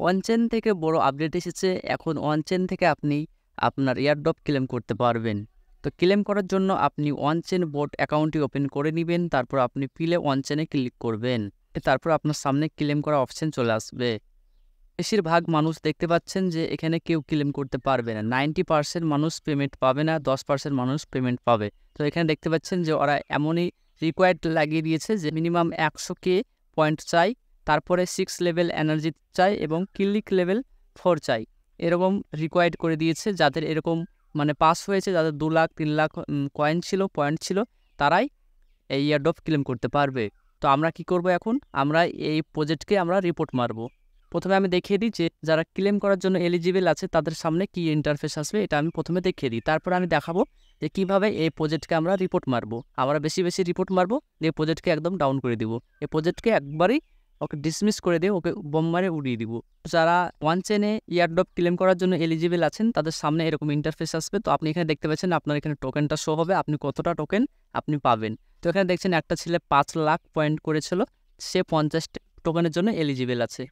On-chain থেকে বড় update এসেছে। এখন অনচেন থেকে আপনি আপনার এয়ারড্রপ ক্লেম করতে পারবেন। তো ক্লেম করার জন্য আপনি অনচেন বোট অ্যাকাউন্টটি ওপেন করে নেবেন। তারপর আপনি পিলে অনচেনে ক্লিক করবেন। তারপর আপনার সামনে ক্লেম করা অপশন চলে আসবে। বেশিরভাগ মানুষ দেখতে পাচ্ছেন যে এখানে কেউ ক্লেম করতে পারবে না। 90% মানুষ পেমেন্ট পাবে না, 10% মানুষ পেমেন্ট পাবে। তো এখানে দেখতে পাচ্ছেন যে ওরা এমনই রিকোয়ার্ড লাগিয়ে দিয়েছে যে মিনিমাম 100K পয়েন্ট চাই, তারপরে 6 লেভেল এনার্জি চাই এবং ক্লিক লেভেল 4 চাই। এরকম রিকোয়ার্ড করে দিয়েছে। যাদের এরকম পাস হয়েছে, যাদের 2 লাখ 3 লাখ পয়েন্ট ছিল, তারাই এই এয়ারড্রপ ক্লেম করতে পারবে। তো আমরা কি করব এখন? আমরা এই প্রজেক্টকে আমরা রিপোর্ট মারব। প্রথমে আমি দেখিয়ে দিই যে যারা ক্লেম করার জন্য এলিজিবল আছে তাদের সামনে কি ইন্টারফেস আসবে, এটা আমি প্রথমে দেখিয়ে দিই। তারপর আমি দেখাবো যে কিভাবে এই প্রজেক্টকে আমরা রিপোর্ট মারবো। আমরা বেশি বেশি রিপোর্ট মারবো, এই প্রজেক্টকে একদম ডাউন করে দিব। এই প্রজেক্টকে একবারই ওকে ডিসমিস করে দিয়ে ওকে বোম মারে উড়িয়ে দিব। যারা অনচেনে এয়ারড্রপ ক্লেম করার জন্য এলিজিবল আছেন তাদের সামনে এরকম ইন্টারফেস আসবে। তো আপনি এখানে দেখতে পাচ্ছেন আপনার এখানে টোকেনটা শো হবে, আপনি কতটা টোকেন আপনি পাবেন। তো এখানে দেখছেন একটা ছেলে 5 লাখ পয়েন্ট করেছিল, সে 50 টোকেনের জন্য এলিজিবল আছে।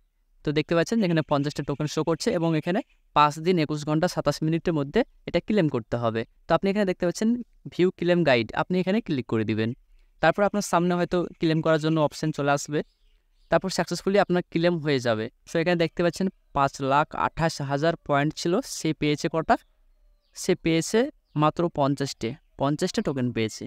তো দেখতে পাচ্ছেন এখানে 50টা টোকেন শো করছে এবং এখানে 5 দিন 21 ঘন্টা 27 মিনিটের মধ্যে এটা ক্লেম করতে হবে। তো আপনি এখানে দেখতে পাচ্ছেন ভিউ ক্লেম গাইড, আপনি এখানে ক্লিক করে দিবেন। তারপর আপনার সামনে হয়তো ক্লেম করার জন্য অপশন চলে আসবে। তারপর সাকসেসফুলি আপনার ক্লেম হয়ে যাবে। সো এখানে দেখতে পাচ্ছেন 5,28,000 পয়েন্ট ছিল, সে পেয়েছে কটা? সে পেয়েছে মাত্র 50টা টোকেন পেয়েছে।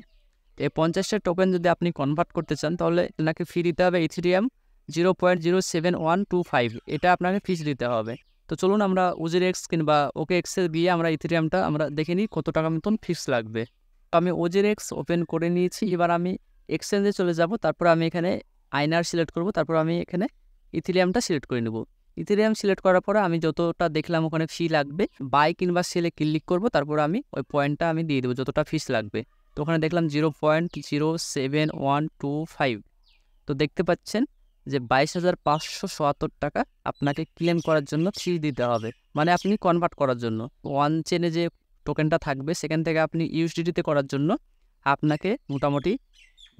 এই 50টা টোকেন যদি আপনি কনভার্ট করতে চান তাহলে আপনাকে ফি দিতে হবে ইথেরিয়াম 0.07125, এটা আপনাকে ফিস দিতে হবে। তো চলুন আমরা OGX কিংবা OKX গিয়ে আমরা ইথেরিয়ামটা আমরা দেখে নিই কত টাকা মতন ফিস লাগবে। তো আমি OGX ওপেন করে নিয়েছি। এবার আমি এক্সচেঞ্জে চলে যাব। তারপর আমি এখানে আইনার সিলেক্ট করব। তারপর আমি এখানে ইথেরিয়ামটা সিলেক্ট করে নেব। ইথেরিয়াম সিলেক্ট করার পরে আমি যতটা দেখলাম ওখানে ফি লাগবে, বাই কিংবা সেলে ক্লিক করব। তারপর আমি ওই পয়েন্টটা আমি দিয়ে দেবো যতটা ফিস লাগবে। তো ওখানে দেখলাম 0.07125। তো দেখতে পাচ্ছেন যে 22,577 টাকা আপনাকে ক্লেম করার জন্য ফি দিতে হবে, আপনি কনভার্ট করার জন্য। ওয়ান চেনে যে টোকেনটা থাকবে সেখান থেকে আপনি ইউএসডিটিতে করার জন্য আপনাকে মোটামুটি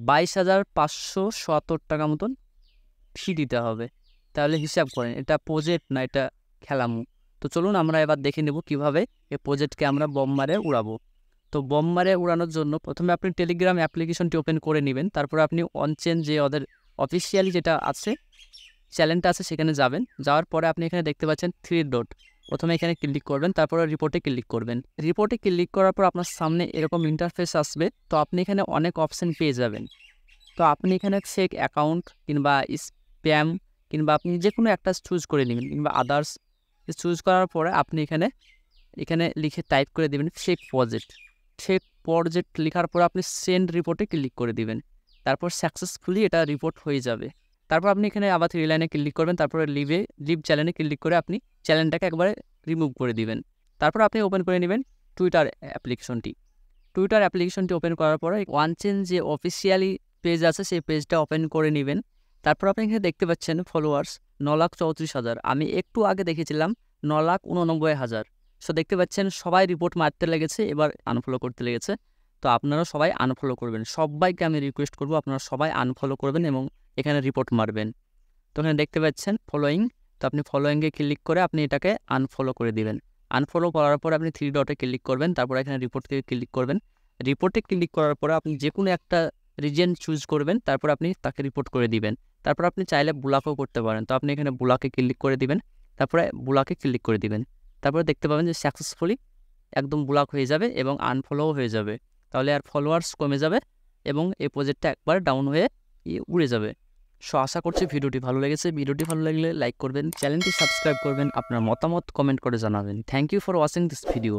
22,577 টাকা মতন ফি দিতে হবে। তাহলে হিসাব করেন, এটা প্রজেক্ট না, এটা খেলামু। তো চলুন আমরা এবার দেখে নেব কিভাবে এই প্রজেক্টকে আমরা বম মারে উড়াবো। তো বম মারে উড়ানোর জন্য প্রথমে আপনি টেলিগ্রাম অ্যাপ্লিকেশনটি ওপেন করে নেবেন। তারপর আপনি অনচেন যে ওদের অফিসিয়ালি যেটা আছে চ্যানেলটা আছে সেখানে যাবেন। যাওয়ার পরে আপনি এখানে দেখতে পাচ্ছেন 3 ডট, প্রথমে এখানে ক্লিক করবেন, তারপরে রিপোর্টে ক্লিক করবেন। রিপোর্টে ক্লিক করার পর আপনার সামনে এরকম ইন্টারফেস আসবে। তো আপনি এখানে অনেক অপশন পেয়ে যাবেন। তো আপনি এখানে ফেক অ্যাকাউন্ট কিংবা স্প্যাম কিংবা আপনি যে কোনো একটা চুজ করে নেবেন কিংবা আদার্স চুজ করার পরে আপনি এখানে লিখে টাইপ করে দেবেন ফেক প্রজেক্ট লেখার পর আপনি সেন্ড রিপোর্টে ক্লিক করে দিবেন। তারপর সাকসেসফুলি এটা রিপোর্ট হয়ে যাবে। তারপর আপনি এখানে আবার 3 লাইনে ক্লিক করবেন, তারপরে লিভ চ্যানেলে ক্লিক করে আপনি চ্যানেলটাকে একবারে রিমুভ করে দিবেন। তারপর আপনি ওপেন করে নেবেন টুইটার অ্যাপ্লিকেশনটি ওপেন করার পরে অনচেন যে অফিসিয়ালি পেজ আছে সেই পেজটা ওপেন করে নেবেন। তারপর আপনি এখানে দেখতে পাচ্ছেন ফলোয়ার্স 9,34,000, আমি একটু আগে দেখেছিলাম 9,89,000। সো দেখতে পাচ্ছেন সবাই রিপোর্ট মারতে লেগেছে, এবার আনফলো করতে লেগেছে। তো আপনারা সবাই আনফলো করবেন। সবাইকে আমি রিকোয়েস্ট করব আপনারা সবাই আনফলো করবেন এবং এখানে রিপোর্ট মারবেন। তো এখানে দেখতে পাচ্ছেন ফলোয়িং, তো আপনি ফলোয়িংয়ে ক্লিক করে আপনি এটাকে আনফলো করে দিবেন। আনফলো করার পর আপনি 3 ডটে ক্লিক করবেন, তারপর এখানে রিপোর্টে ক্লিক করবেন। রিপোর্টে ক্লিক করার পরে আপনি যে কোনো একটা রিজন চুজ করবেন, তারপর আপনি তাকে রিপোর্ট করে দিবেন। তারপর আপনি চাইলে ব্লকও করতে পারেন। তো আপনি এখানে ব্লকে ক্লিক করে দিবেন, তারপরে ব্লকে ক্লিক করে দিবেন। তারপরে দেখতে পাবেন যে সাকসেসফুলি একদম ব্লক হয়ে যাবে এবং আনফলোও হয়ে যাবে। তাহলে আর ফলোয়ার্স কমে যাবে এবং এই প্রজেক্টটা একবার ডাউন হয়ে উড়ে যাবে। সো আশা করছি ভিডিওটি ভালো লেগেছে। ভিডিওটি ভালো লাগলে লাইক করবেন, চ্যানেলটি সাবস্ক্রাইব করবেন, আপনার মতামত কমেন্ট করে জানাবেন। Thank you for watching this video.